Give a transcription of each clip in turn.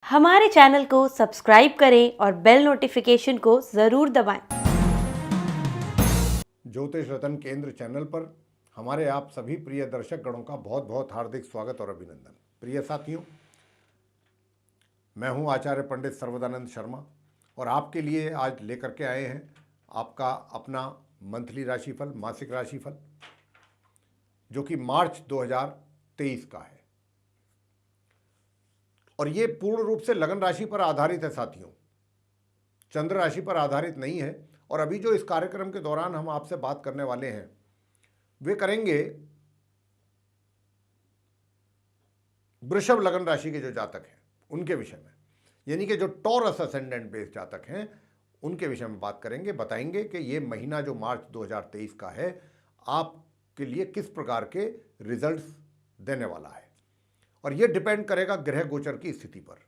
हमारे चैनल को सब्सक्राइब करें और बेल नोटिफिकेशन को ज़रूर दबाएं। ज्योतिष रतन केंद्र चैनल पर हमारे आप सभी प्रिय दर्शक गणों का बहुत बहुत हार्दिक स्वागत और अभिनंदन। प्रिय साथियों, मैं हूं आचार्य पंडित सर्वदानंद शर्मा और आपके लिए आज लेकर के आए हैं आपका अपना मंथली राशिफल, मासिक राशिफल, जो कि मार्च 2023 का है। और ये पूर्ण रूप से लगन राशि पर आधारित है साथियों, चंद्र राशि पर आधारित नहीं है। और अभी जो इस कार्यक्रम के दौरान हम आपसे बात करने वाले हैं वे करेंगे वृषभ लगन राशि के जो जातक हैं उनके विषय में, यानी कि जो टॉरस असेंडेंट बेस्ड जातक हैं उनके विषय में बात करेंगे। बताएंगे कि ये महीना जो मार्च 2023 का है आपके लिए किस प्रकार के रिजल्ट्स देने वाला है। और ये डिपेंड करेगा ग्रह गोचर की स्थिति पर।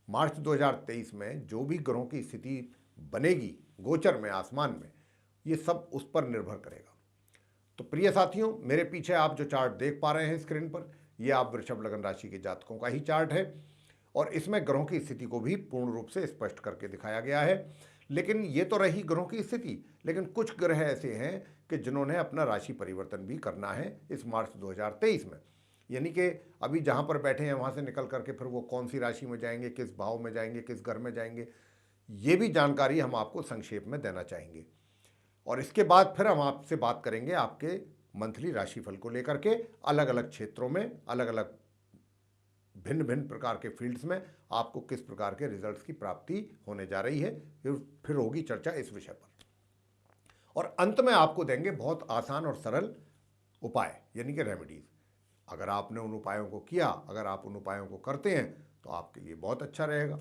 मार्च 2023 में जो भी ग्रहों की स्थिति बनेगी गोचर में, आसमान में, ये सब उस पर निर्भर करेगा। तो प्रिय साथियों, मेरे पीछे आप जो चार्ट देख पा रहे हैं स्क्रीन पर, ये आप वृषभ लगन राशि के जातकों का ही चार्ट है और इसमें ग्रहों की स्थिति को भी पूर्ण रूप से स्पष्ट करके दिखाया गया है। लेकिन ये तो रही ग्रहों की स्थिति, लेकिन कुछ ग्रह ऐसे हैं कि जिन्होंने अपना राशि परिवर्तन भी करना है इस मार्च 2023 में। यानी कि अभी जहाँ पर बैठे हैं वहाँ से निकल करके फिर वो कौन सी राशि में जाएंगे, किस भाव में जाएंगे, किस घर में जाएंगे, ये भी जानकारी हम आपको संक्षेप में देना चाहेंगे। और इसके बाद फिर हम आपसे बात करेंगे आपके मंथली राशिफल को लेकर के, अलग अलग क्षेत्रों में, अलग अलग भिन्न भिन्न प्रकार के फील्ड्स में आपको किस प्रकार के रिजल्ट्स की प्राप्ति होने जा रही है। फिर होगी चर्चा इस विषय पर और अंत में आपको देंगे बहुत आसान और सरल उपाय, यानी कि रेमेडीज। अगर आपने उन उपायों को किया, अगर आप उन उपायों को करते हैं तो आपके लिए बहुत अच्छा रहेगा।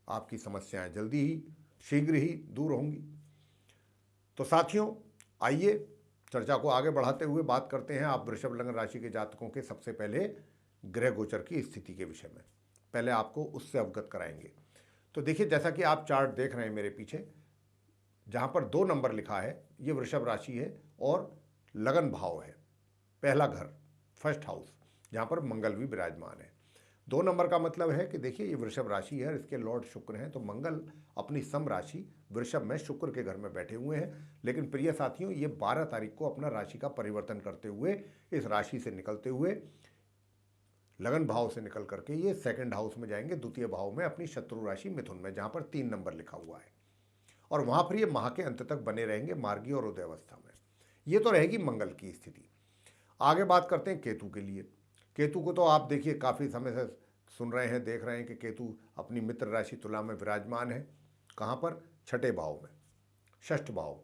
आपकी समस्याएं जल्दी ही, शीघ्र ही दूर होंगी। तो साथियों, आइए चर्चा को आगे बढ़ाते हुए बात करते हैं आप वृषभ लगन राशि के जातकों के सबसे पहले ग्रह गोचर की स्थिति के विषय में। पहले आपको उससे अवगत कराएंगे। तो देखिए, जैसा कि आप चार्ट देख रहे हैं मेरे पीछे, जहाँ पर 2 नंबर लिखा है, ये वृषभ राशि है और लगन भाव है, पहला घर, फर्स्ट हाउस, जहाँ पर मंगल भी विराजमान है। 2 नंबर का मतलब है कि देखिए ये वृषभ राशि है, इसके लॉर्ड शुक्र हैं, तो मंगल अपनी सम राशि वृषभ में शुक्र के घर में बैठे हुए हैं। लेकिन प्रिय साथियों, ये 12 तारीख को अपना राशि का परिवर्तन करते हुए, इस राशि से निकलते हुए, लगन भाव से निकल करके ये सेकंड हाउस में जाएंगे, द्वितीय भाव में, अपनी शत्रु राशि मिथुन में, जहाँ पर 3 नंबर लिखा हुआ है। और वहाँ पर ये माह के अंत तक बने रहेंगे मार्गी और उदय अवस्था में। ये तो रहेगी मंगल की स्थिति। आगे बात करते हैं केतु के लिए। केतु को तो आप देखिए काफ़ी समय से सुन रहे हैं, देख रहे हैं कि केतु अपनी मित्र राशि तुला में विराजमान है। कहाँ पर? छठे भाव में, षष्ठ भाव।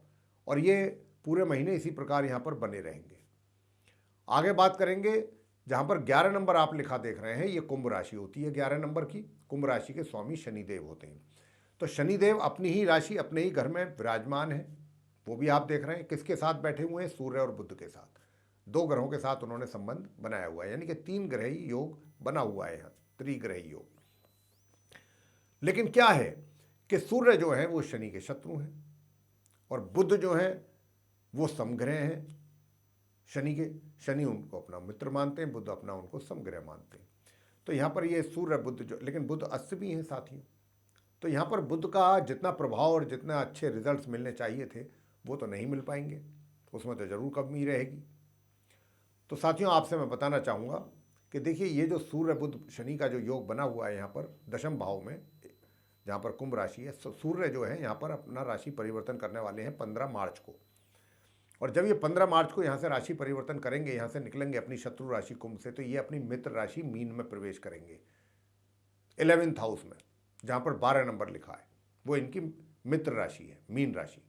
और ये पूरे महीने इसी प्रकार यहाँ पर बने रहेंगे। आगे बात करेंगे, जहाँ पर 11 नंबर आप लिखा देख रहे हैं, ये कुंभ राशि होती है 11 नंबर की। कुंभ राशि के स्वामी शनिदेव होते हैं। तो शनिदेव अपनी ही राशि, अपने ही घर में विराजमान है। वो भी आप देख रहे हैं किसके साथ बैठे हुए हैं? सूर्य और बुध के साथ। 2 ग्रहों के साथ उन्होंने संबंध बनाया हुआ है, यानी कि 3 ग्रही योग बना हुआ है यहाँ, त्रिग्रही योग। लेकिन क्या है कि सूर्य जो है वो शनि के शत्रु हैं और बुध जो है वो समग्रह हैं शनि के। शनि उनको अपना मित्र मानते हैं, बुध अपना उनको समग्रह मानते हैं। तो यहाँ पर ये सूर्य बुध जो, लेकिन बुध अस्त भी हैं साथियों। तो यहाँ पर बुध का जितना प्रभाव और जितना अच्छे रिजल्ट्स मिलने चाहिए थे वो तो नहीं मिल पाएंगे, उसमें तो जरूर कमी रहेगी। तो साथियों, आपसे मैं बताना चाहूँगा कि देखिए ये जो सूर्य बुध शनि का जो योग बना हुआ है यहाँ पर दशम भाव में, जहाँ पर कुंभ राशि है, सूर्य जो है यहाँ पर अपना राशि परिवर्तन करने वाले हैं 15 मार्च को। और जब ये 15 मार्च को यहाँ से राशि परिवर्तन करेंगे, यहाँ से निकलेंगे अपनी शत्रु राशि कुंभ से, तो ये अपनी मित्र राशि मीन में प्रवेश करेंगे 11th हाउस में, जहाँ पर 12 नंबर लिखा है, वो इनकी मित्र राशि है, मीन राशि।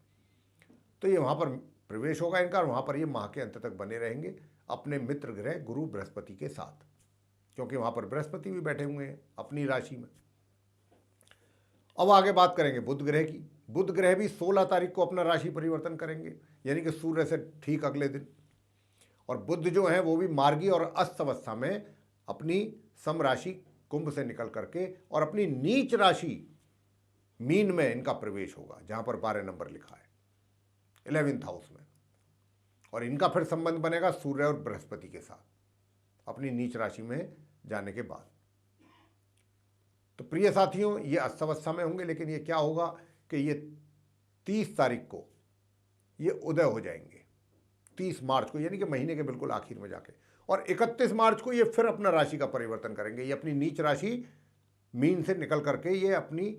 तो ये वहाँ पर प्रवेश होगा इनका और वहाँ पर ये माह के अंत तक बने रहेंगे अपने मित्र ग्रह गुरु बृहस्पति के साथ, क्योंकि वहाँ पर बृहस्पति भी बैठे हुए हैं अपनी राशि में। अब आगे बात करेंगे बुध ग्रह की। बुध ग्रह भी 16 तारीख को अपना राशि परिवर्तन करेंगे, यानी कि सूर्य से ठीक अगले दिन। और बुध जो है वो भी मार्गी और अस्त अवस्था में अपनी सम राशि कुंभ से निकल करके और अपनी नीच राशि मीन में इनका प्रवेश होगा, जहाँ पर 12 नंबर लिखा है 11th हाउस में। और इनका फिर संबंध बनेगा सूर्य और बृहस्पति के साथ अपनी नीच राशि में जाने के बाद। तो प्रिय साथियों, ये अस्तव्यस्ता में होंगे, लेकिन ये क्या होगा कि ये 30 तारीख को ये उदय हो जाएंगे, 30 मार्च को, यानी कि महीने के बिल्कुल आखिर में जाके, और 31 मार्च को ये फिर अपना राशि का परिवर्तन करेंगे। ये अपनी नीच राशि मीन से निकल करके ये अपनी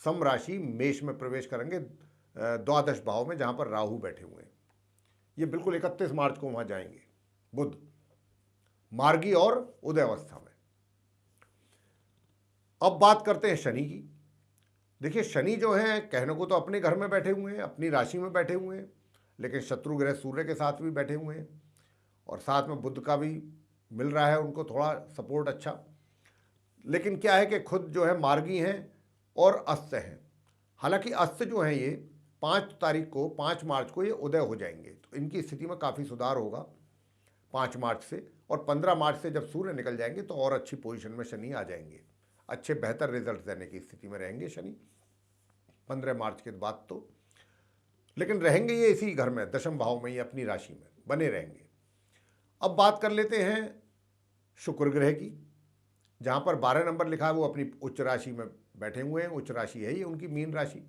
सम राशि मेष में प्रवेश करेंगे, द्वादश भाव में, जहां पर राहु बैठे हुए हैं। ये बिल्कुल 31 मार्च को वहां जाएंगे बुध, मार्गी और उदय अवस्था में। अब बात करते हैं शनि की। देखिए, शनि जो है कहने को तो अपने घर में बैठे हुए हैं, अपनी राशि में बैठे हुए हैं, लेकिन शत्रु ग्रह सूर्य के साथ भी बैठे हुए हैं, और साथ में बुध का भी मिल रहा है उनको थोड़ा सपोर्ट अच्छा। लेकिन क्या है कि खुद जो है मार्गी हैं और अस्त हैं। हालांकि अस्त जो है ये 5 मार्च को ये उदय हो जाएंगे, तो इनकी स्थिति में काफ़ी सुधार होगा 5 मार्च से, और 15 मार्च से जब सूर्य निकल जाएंगे तो और अच्छी पोजीशन में शनि आ जाएंगे, अच्छे बेहतर रिजल्ट देने की स्थिति में रहेंगे शनि 15 मार्च के बाद तो। लेकिन रहेंगे ये इसी घर में, दशम भाव में, ये अपनी राशि में बने रहेंगे। अब बात कर लेते हैं शुक्र ग्रह की, जहाँ पर 12 नंबर लिखा है, वो अपनी उच्च राशि में बैठे हुए हैं। उच्च राशि है ये उनकी मीन राशि,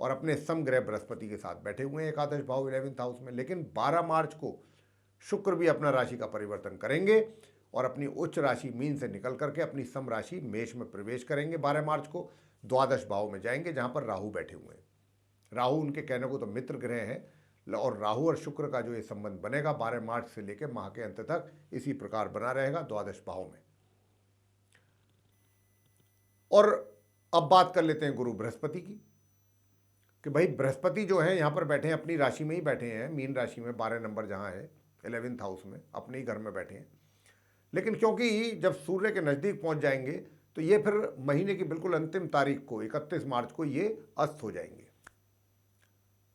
और अपने समग्रह बृहस्पति के साथ बैठे हुए हैं एकादश भाव 11th हाउस में। लेकिन 12 मार्च को शुक्र भी अपना राशि का परिवर्तन करेंगे और अपनी उच्च राशि मीन से निकल करके अपनी सम राशि मेष में प्रवेश करेंगे। 12 मार्च को द्वादश भाव में जाएंगे, जहाँ पर राहु बैठे हुए हैं। राहु उनके कहने को तो मित्र ग्रह है, और राहु और शुक्र का जो ये संबंध बनेगा 12 मार्च से लेकर माह के अंत तक इसी प्रकार बना रहेगा द्वादश भाव में। और अब बात कर लेते हैं गुरु बृहस्पति की, कि भाई बृहस्पति जो है यहाँ पर बैठे हैं, अपनी राशि में ही बैठे हैं, मीन राशि में, 12 नंबर जहाँ है 11th हाउस में, अपने ही घर में बैठे हैं। लेकिन क्योंकि जब सूर्य के नज़दीक पहुँच जाएंगे तो ये फिर महीने की बिल्कुल अंतिम तारीख को 31 मार्च को ये अस्त हो जाएंगे,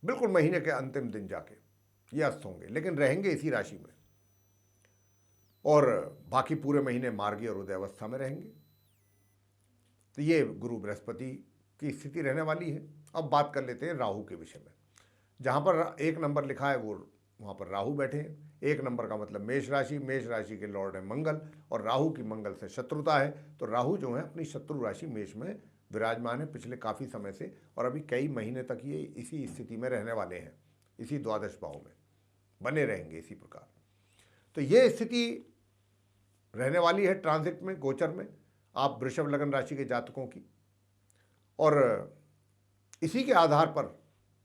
बिल्कुल महीने के अंतिम दिन जाके ये अस्त होंगे, लेकिन रहेंगे इसी राशि में, और बाकी पूरे महीने मार्गी और उदय अवस्था में रहेंगे। तो ये गुरु बृहस्पति की स्थिति रहने वाली है। अब बात कर लेते हैं राहु के विषय में। जहाँ पर 1 नंबर लिखा है वो वहाँ पर राहु बैठे हैं। 1 नंबर का मतलब मेष राशि, मेष राशि के लॉर्ड है मंगल, और राहु की मंगल से शत्रुता है। तो राहु जो है अपनी शत्रु राशि मेष में विराजमान है पिछले काफ़ी समय से, और अभी कई महीने तक ये इसी स्थिति में रहने वाले हैं, इसी द्वादश भाव में बने रहेंगे इसी प्रकार। तो ये स्थिति रहने वाली है ट्रांजिट में, गोचर में, आप वृषभ लगन राशि के जातकों की। और इसी के आधार पर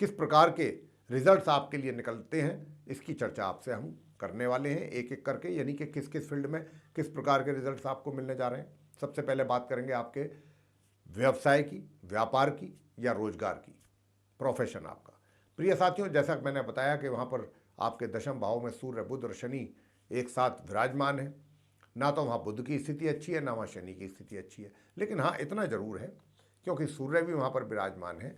किस प्रकार के रिजल्ट्स आपके लिए निकलते हैं, इसकी चर्चा आपसे हम करने वाले हैं एक एक करके, यानी कि किस किस फील्ड में किस प्रकार के रिजल्ट्स आपको मिलने जा रहे हैं। सबसे पहले बात करेंगे आपके व्यवसाय की, व्यापार की, या रोजगार की, प्रोफेशन आपका। प्रिय साथियों, जैसा मैंने बताया कि वहाँ पर आपके दशम भाव में सूर्य, बुध और शनि एक साथ विराजमान है। ना तो वहाँ बुध की स्थिति अच्छी है, ना वहाँ शनि की स्थिति अच्छी है, लेकिन हाँ इतना जरूर है क्योंकि सूर्य भी वहाँ पर विराजमान है।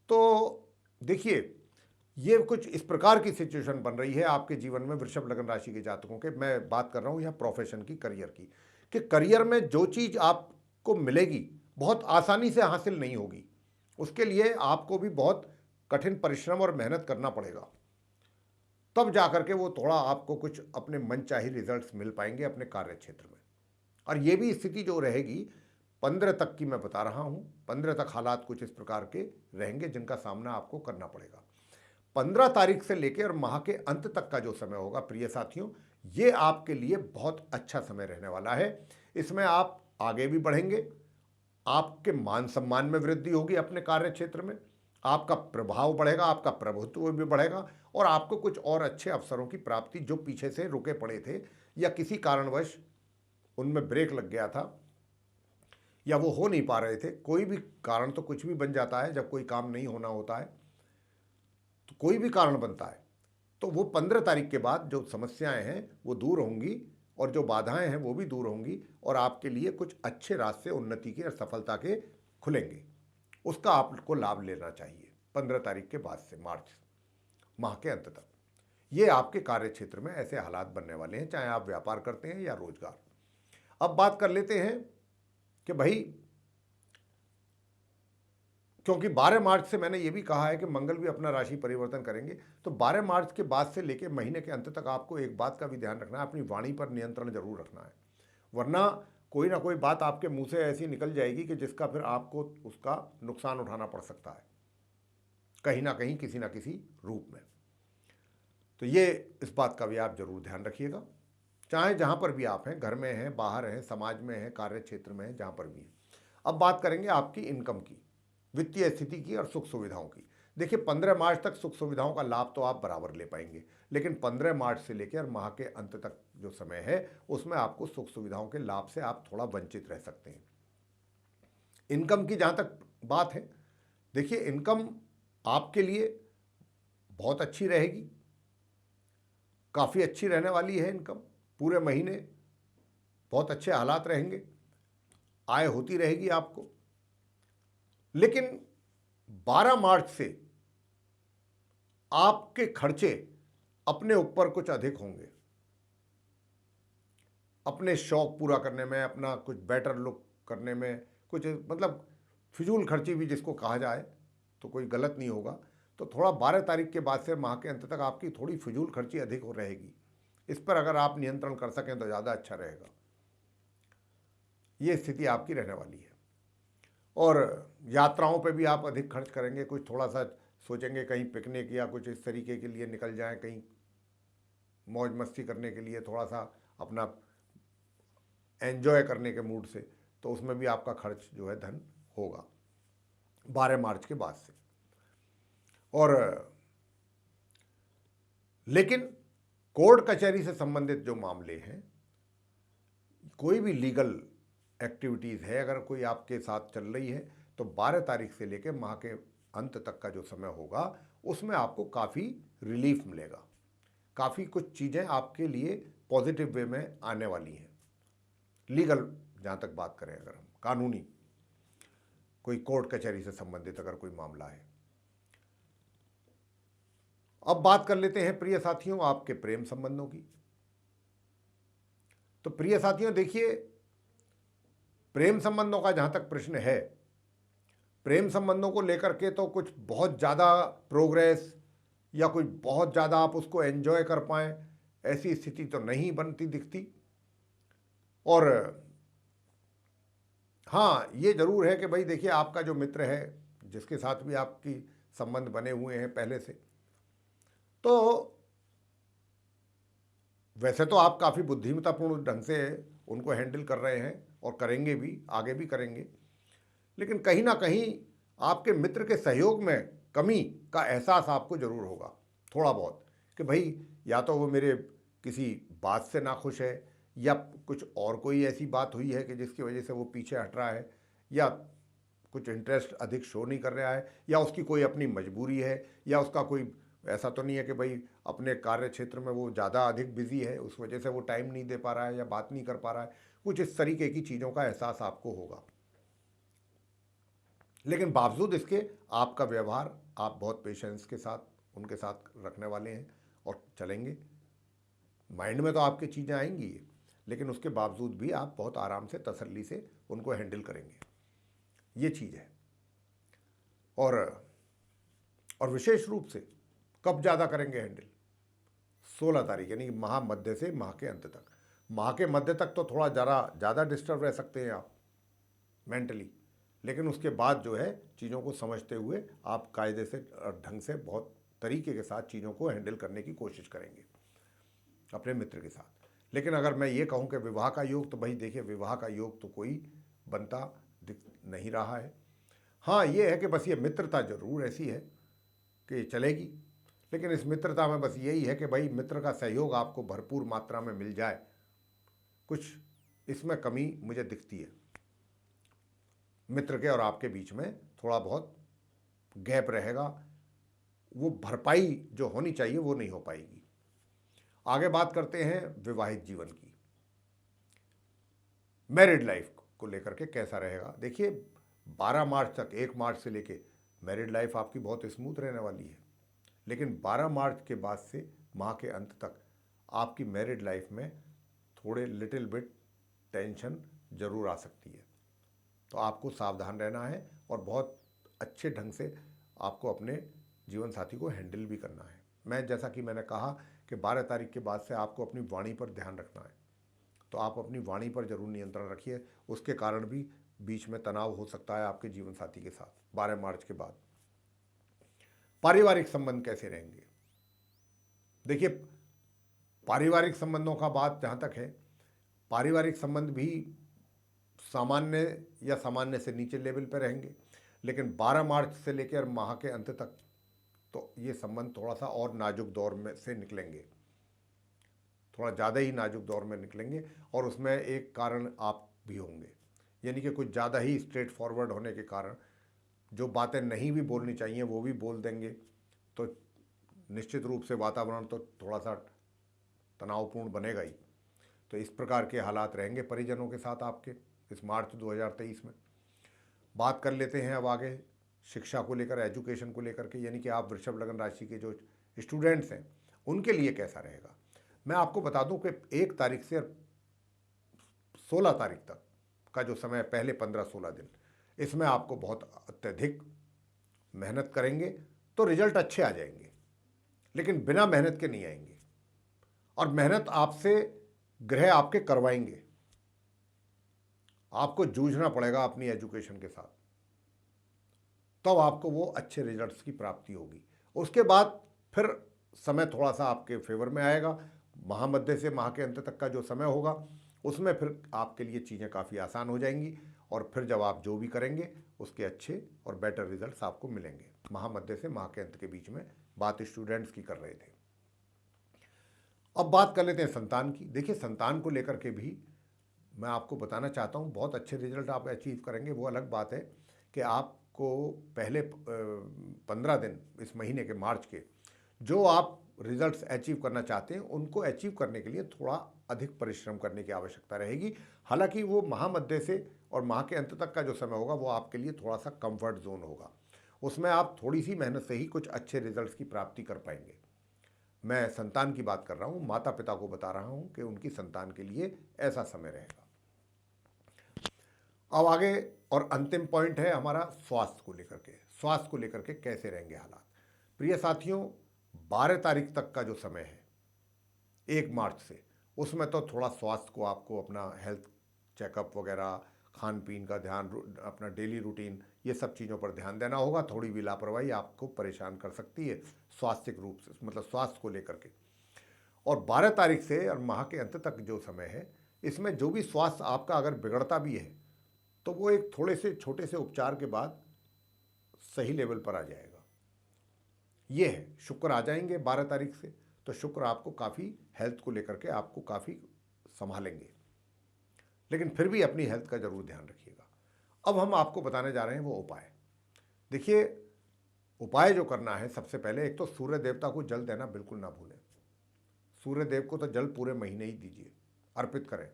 तो देखिए, ये कुछ इस प्रकार की सिचुएशन बन रही है आपके जीवन में वृषभ लगन राशि के जातकों के। मैं बात कर रहा हूँ यहाँ प्रोफेशन की, करियर की, कि करियर में जो चीज़ आपको मिलेगी बहुत आसानी से हासिल नहीं होगी, उसके लिए आपको भी बहुत कठिन परिश्रम और मेहनत करना पड़ेगा, तब जाकर के वो थोड़ा आपको कुछ अपने मनचाही रिजल्ट्स मिल पाएंगे अपने कार्य क्षेत्र में। और ये भी स्थिति जो रहेगी 15 तक की मैं बता रहा हूँ, 15 तक हालात कुछ इस प्रकार के रहेंगे जिनका सामना आपको करना पड़ेगा। 15 तारीख से लेकर और माह के अंत तक का जो समय होगा प्रिय साथियों, ये आपके लिए बहुत अच्छा समय रहने वाला है। इसमें आप आगे भी बढ़ेंगे, आपके मान सम्मान में वृद्धि होगी अपने कार्य क्षेत्र में, आपका प्रभाव बढ़ेगा, आपका प्रभुत्व भी बढ़ेगा, और आपको कुछ और अच्छे अवसरों की प्राप्ति जो पीछे से रुके पड़े थे या किसी कारणवश उनमें ब्रेक लग गया था या वो हो नहीं पा रहे थे, कोई भी कारण, तो कुछ भी बन जाता है जब कोई काम नहीं होना होता है, तो कोई भी कारण बनता है, तो वो 15 तारीख के बाद जो समस्याएं हैं वो दूर होंगी और जो बाधाएं हैं वो भी दूर होंगी, और आपके लिए कुछ अच्छे रास्ते उन्नति के और सफलता के खुलेंगे। उसका आपको लाभ लेना चाहिए 15 तारीख के बाद से मार्च माह के अंत तक। ये आपके कार्य क्षेत्र में ऐसे हालात बनने वाले हैं, चाहे आप व्यापार करते हैं या रोजगार। अब बात कर लेते हैं कि भाई, क्योंकि 12 मार्च से मैंने ये भी कहा है कि मंगल भी अपना राशि परिवर्तन करेंगे, तो 12 मार्च के बाद से लेकर महीने के अंत तक आपको एक बात का भी ध्यान रखना है, अपनी वाणी पर नियंत्रण जरूर रखना है, वरना कोई ना कोई बात आपके मुंह से ऐसी निकल जाएगी कि जिसका फिर आपको उसका नुकसान उठाना पड़ सकता है, कहीं ना कहीं किसी ना किसी रूप में। तो ये इस बात का भी आप जरूर ध्यान रखिएगा, चाहे जहाँ पर भी आप हैं, घर में हैं, बाहर हैं, समाज में हैं, कार्य क्षेत्र में हैं, जहाँ पर भी हैं। अब बात करेंगे आपकी इनकम की, वित्तीय स्थिति की और सुख सुविधाओं की। देखिए 15 मार्च तक सुख सुविधाओं का लाभ तो आप बराबर ले पाएंगे, लेकिन 15 मार्च से लेकर माह के अंत तक जो समय है उसमें आपको सुख सुविधाओं के लाभ से आप थोड़ा वंचित रह सकते हैं। इनकम की जहाँ तक बात है, देखिए इनकम आपके लिए बहुत अच्छी रहेगी, काफ़ी अच्छी रहने वाली है इनकम। पूरे महीने बहुत अच्छे हालात रहेंगे, आय होती रहेगी आपको। लेकिन 12 मार्च से आपके खर्चे अपने ऊपर कुछ अधिक होंगे, अपने शौक पूरा करने में, अपना कुछ बेटर लुक करने में, कुछ मतलब फिजूल खर्ची भी जिसको कहा जाए तो कोई गलत नहीं होगा। तो थोड़ा 12 तारीख के बाद से माह के अंत तक आपकी थोड़ी फिजूल खर्ची अधिक हो रहेगी। इस पर अगर आप नियंत्रण कर सकें तो ज़्यादा अच्छा रहेगा। ये स्थिति आपकी रहने वाली है। और यात्राओं पे भी आप अधिक खर्च करेंगे, कुछ थोड़ा सा सोचेंगे कहीं पिकनिक या कुछ इस तरीके के लिए निकल जाएं, कहीं मौज मस्ती करने के लिए, थोड़ा सा अपना एंजॉय करने के मूड से, तो उसमें भी आपका खर्च जो है धन होगा 12 मार्च के बाद से। और लेकिन कोर्ट कचहरी से संबंधित जो मामले हैं, कोई भी लीगल एक्टिविटीज़ है अगर कोई आपके साथ चल रही है, तो 12 तारीख से लेकर माह के अंत तक का जो समय होगा उसमें आपको काफ़ी रिलीफ मिलेगा, काफ़ी कुछ चीज़ें आपके लिए पॉजिटिव वे में आने वाली हैं। लीगल जहाँ तक बात करें, अगर हम कानूनी कोई कोर्ट कचहरी से संबंधित अगर कोई मामला है। अब बात कर लेते हैं प्रिय साथियों आपके प्रेम संबंधों की। तो प्रिय साथियों देखिए, प्रेम संबंधों का जहाँ तक प्रश्न है, प्रेम संबंधों को लेकर के तो कुछ बहुत ज़्यादा प्रोग्रेस या कोई बहुत ज़्यादा आप उसको एंजॉय कर पाएँ ऐसी स्थिति तो नहीं बनती दिखती। और हाँ, ये ज़रूर है कि भाई देखिए आपका जो मित्र है जिसके साथ भी आपकी संबंध बने हुए हैं पहले से, तो वैसे तो आप काफ़ी बुद्धिमत्तापूर्ण ढंग से उनको हैंडल कर रहे हैं और करेंगे भी, आगे भी करेंगे। लेकिन कहीं ना कहीं आपके मित्र के सहयोग में कमी का एहसास आपको ज़रूर होगा थोड़ा बहुत, कि भाई या तो वो मेरे किसी बात से नाखुश है, या कुछ और कोई ऐसी बात हुई है कि जिसकी वजह से वो पीछे हट रहा है, या कुछ इंटरेस्ट अधिक शो नहीं कर रहा है, या उसकी कोई अपनी मजबूरी है, या उसका कोई ऐसा तो नहीं है कि भाई अपने कार्य क्षेत्र में वो ज़्यादा अधिक बिजी है उस वजह से वो टाइम नहीं दे पा रहा है या बात नहीं कर पा रहा है। कुछ इस तरीके की चीज़ों का एहसास आपको होगा। लेकिन बावजूद इसके आपका व्यवहार आप बहुत पेशेंस के साथ उनके साथ रखने वाले हैं और चलेंगे। माइंड में तो आपकी चीज़ें आएंगी, लेकिन उसके बावजूद भी आप बहुत आराम से तसल्ली से उनको हैंडल करेंगे, ये चीज़ है। और विशेष रूप से कब ज़्यादा करेंगे हैंडल? 16 तारीख यानी माह मध्य से माह के अंत तक। माह के मध्य तक तो थोड़ा ज़्यादा डिस्टर्ब रह सकते हैं आप मेंटली, लेकिन उसके बाद जो है चीज़ों को समझते हुए आप कायदे से और ढंग से बहुत तरीके के साथ चीज़ों को हैंडल करने की कोशिश करेंगे अपने मित्र के साथ। लेकिन अगर मैं ये कहूँ कि विवाह का योग, तो भाई देखिए विवाह का योग तो कोई बनता दिख नहीं रहा है। हाँ, ये है कि बस ये मित्रता ज़रूर ऐसी है कि चलेगी, लेकिन इस मित्रता में बस यही है कि भाई मित्र का सहयोग आपको भरपूर मात्रा में मिल जाए, कुछ इसमें कमी मुझे दिखती है। मित्र के और आपके बीच में थोड़ा बहुत गैप रहेगा, वो भरपाई जो होनी चाहिए वो नहीं हो पाएगी। आगे बात करते हैं विवाहित जीवन की, मैरिड लाइफ को लेकर के कैसा रहेगा। देखिए 12 मार्च तक, 1 मार्च से लेके मैरिड लाइफ आपकी बहुत स्मूथ रहने वाली है, लेकिन 12 मार्च के बाद से माह के अंत तक आपकी मैरिड लाइफ में थोड़े लिटिल बिट टेंशन ज़रूर आ सकती है। तो आपको सावधान रहना है और बहुत अच्छे ढंग से आपको अपने जीवन साथी को हैंडल भी करना है। मैं जैसा कि मैंने कहा कि 12 तारीख के बाद से आपको अपनी वाणी पर ध्यान रखना है, तो आप अपनी वाणी पर जरूर नियंत्रण रखिए, उसके कारण भी बीच में तनाव हो सकता है आपके जीवन साथी के साथ 12 मार्च के बाद। पारिवारिक संबंध कैसे रहेंगे? देखिए, पारिवारिक संबंधों का बात जहाँ तक है, पारिवारिक संबंध भी सामान्य या सामान्य से नीचे लेवल पर रहेंगे, लेकिन 12 मार्च से लेकर माह के अंत तक तो ये संबंध थोड़ा सा और नाजुक दौर में से निकलेंगे, थोड़ा ज़्यादा ही नाजुक दौर में निकलेंगे। और उसमें एक कारण आप भी होंगे, यानी कि कुछ ज़्यादा ही स्ट्रेट फॉरवर्ड होने के कारण जो बातें नहीं भी बोलनी चाहिए वो भी बोल देंगे, तो निश्चित रूप से वातावरण तो थोड़ा सा तनावपूर्ण बनेगा ही। तो इस प्रकार के हालात रहेंगे परिजनों के साथ आपके इस मार्च 2023 में। बात कर लेते हैं अब आगे शिक्षा को लेकर, एजुकेशन को लेकर के, यानी कि आप वृषभ लग्न राशि के जो स्टूडेंट्स हैं उनके लिए कैसा रहेगा। मैं आपको बता दूं कि 1 तारीख से 16 तारीख तक का जो समय, पहले 15-16 दिन, इसमें आपको बहुत अत्यधिक मेहनत करेंगे तो रिजल्ट अच्छे आ जाएंगे, लेकिन बिना मेहनत के नहीं आएंगे। और मेहनत आपसे ग्रह आपके करवाएंगे, आपको जूझना पड़ेगा अपनी एजुकेशन के साथ, तब आपको वो अच्छे रिजल्ट्स की प्राप्ति होगी। उसके बाद फिर समय थोड़ा सा आपके फेवर में आएगा। महामध्य से माह के अंत तक का जो समय होगा उसमें फिर आपके लिए चीज़ें काफ़ी आसान हो जाएंगी, और फिर जब आप जो भी करेंगे उसके अच्छे और बेटर रिजल्ट्स आपको मिलेंगे। महामध्य से माह के अंत के बीच में बात स्टूडेंट्स की कर रहे थे। अब बात कर लेते हैं संतान की। देखिए, संतान को लेकर के भी मैं आपको बताना चाहता हूँ, बहुत अच्छे रिजल्ट आप अचीव करेंगे। वो अलग बात है कि आपको पहले 15 दिन इस महीने के मार्च के जो आप रिजल्ट्स अचीव करना चाहते हैं उनको अचीव करने के लिए थोड़ा अधिक परिश्रम करने की आवश्यकता रहेगी। हालांकि वो महामध्य से और माह के अंत तक का जो समय होगा वो आपके लिए थोड़ा सा कंफर्ट जोन होगा, उसमें आप थोड़ी सी मेहनत से ही कुछ अच्छे रिजल्ट्स की प्राप्ति कर पाएंगे। मैं संतान की बात कर रहा हूँ, माता पिता को बता रहा हूँ कि उनकी संतान के लिए ऐसा समय रहेगा। अब आगे और अंतिम पॉइंट है हमारा स्वास्थ्य को लेकर के। स्वास्थ्य को लेकर के कैसे रहेंगे हालात? प्रिय साथियों, 12 तारीख तक का जो समय है 1 मार्च से, उसमें तो थोड़ा स्वास्थ्य को आपको अपना हेल्थ चेकअप वगैरह, खान पीन का ध्यान, अपना डेली रूटीन, ये सब चीज़ों पर ध्यान देना होगा। थोड़ी भी लापरवाही आपको परेशान कर सकती है स्वास्थ्य रूप से, मतलब स्वास्थ्य को लेकर के। और 12 तारीख से और माह के अंत तक जो समय है, इसमें जो भी स्वास्थ्य आपका अगर बिगड़ता भी है तो वो एक थोड़े से छोटे से उपचार के बाद सही लेवल पर आ जाएगा। ये है, शुक्र आ जाएंगे 12 तारीख से, तो शुक्र आपको काफ़ी हेल्थ को लेकर के आपको काफ़ी संभालेंगे, लेकिन फिर भी अपनी हेल्थ का जरूर ध्यान रखिएगा। अब हम आपको बताने जा रहे हैं वो उपाय। देखिए, उपाय जो करना है, सबसे पहले एक तो सूर्य देवता को जल देना बिल्कुल ना भूलें। सूर्य देव को तो जल पूरे महीने ही दीजिए, अर्पित करें।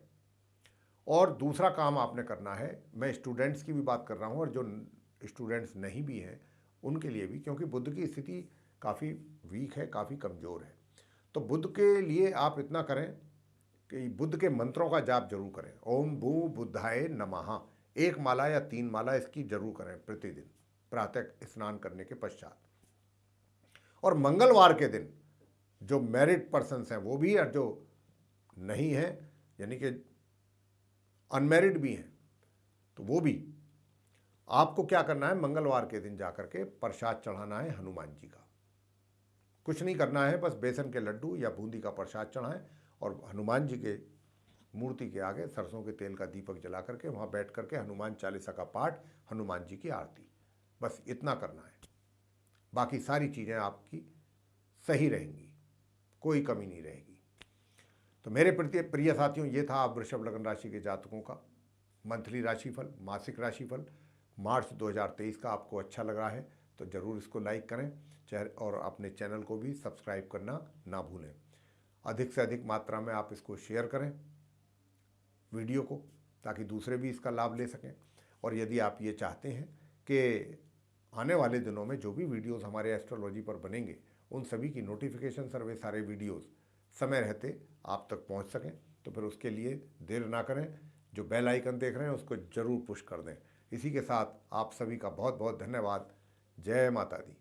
और दूसरा काम आपने करना है, मैं स्टूडेंट्स की भी बात कर रहा हूँ और जो स्टूडेंट्स नहीं भी हैं उनके लिए भी, क्योंकि बुध की स्थिति काफ़ी वीक है, काफ़ी कमज़ोर है। तो बुध के लिए आप इतना करें कि बुध के मंत्रों का जाप जरूर करें। ओम भू बुद्धाय नमः, 1 माला या 3 माला इसकी जरूर करें प्रतिदिन प्रातः स्नान करने के पश्चात। और मंगलवार के दिन जो मैरिड पर्सन्स हैं वो भी, और जो नहीं हैं यानी कि अनमैरिड भी हैं, तो वो भी आपको क्या करना है, मंगलवार के दिन जाकर के प्रसाद चढ़ाना है हनुमान जी का। कुछ नहीं करना है, बस बेसन के लड्डू या बूंदी का प्रसाद चढ़ाएं और हनुमान जी के मूर्ति के आगे सरसों के तेल का दीपक जला करके वहाँ बैठ करके हनुमान चालीसा का पाठ, हनुमान जी की आरती, बस इतना करना है। बाकी सारी चीज़ें आपकी सही रहेंगी, कोई कमी नहीं रहेगी। तो मेरे प्रति प्रिय साथियों, ये था वृषभ लग्न राशि के जातकों का मंथली राशिफल, मासिक राशिफल मार्च 2023 का। आपको अच्छा लग रहा है तो ज़रूर इसको लाइक करें और अपने चैनल को भी सब्सक्राइब करना ना भूलें। अधिक से अधिक मात्रा में आप इसको शेयर करें वीडियो को, ताकि दूसरे भी इसका लाभ ले सकें। और यदि आप ये चाहते हैं कि आने वाले दिनों में जो भी वीडियोस हमारे एस्ट्रोलॉजी पर बनेंगे उन सभी की नोटिफिकेशन सर्वे, सारे वीडियोस समय रहते आप तक पहुंच सकें, तो फिर उसके लिए देर ना करें, जो बेल आइकन देख रहे हैं उसको ज़रूर पुश कर दें। इसी के साथ आप सभी का बहुत बहुत धन्यवाद। जय माता दी।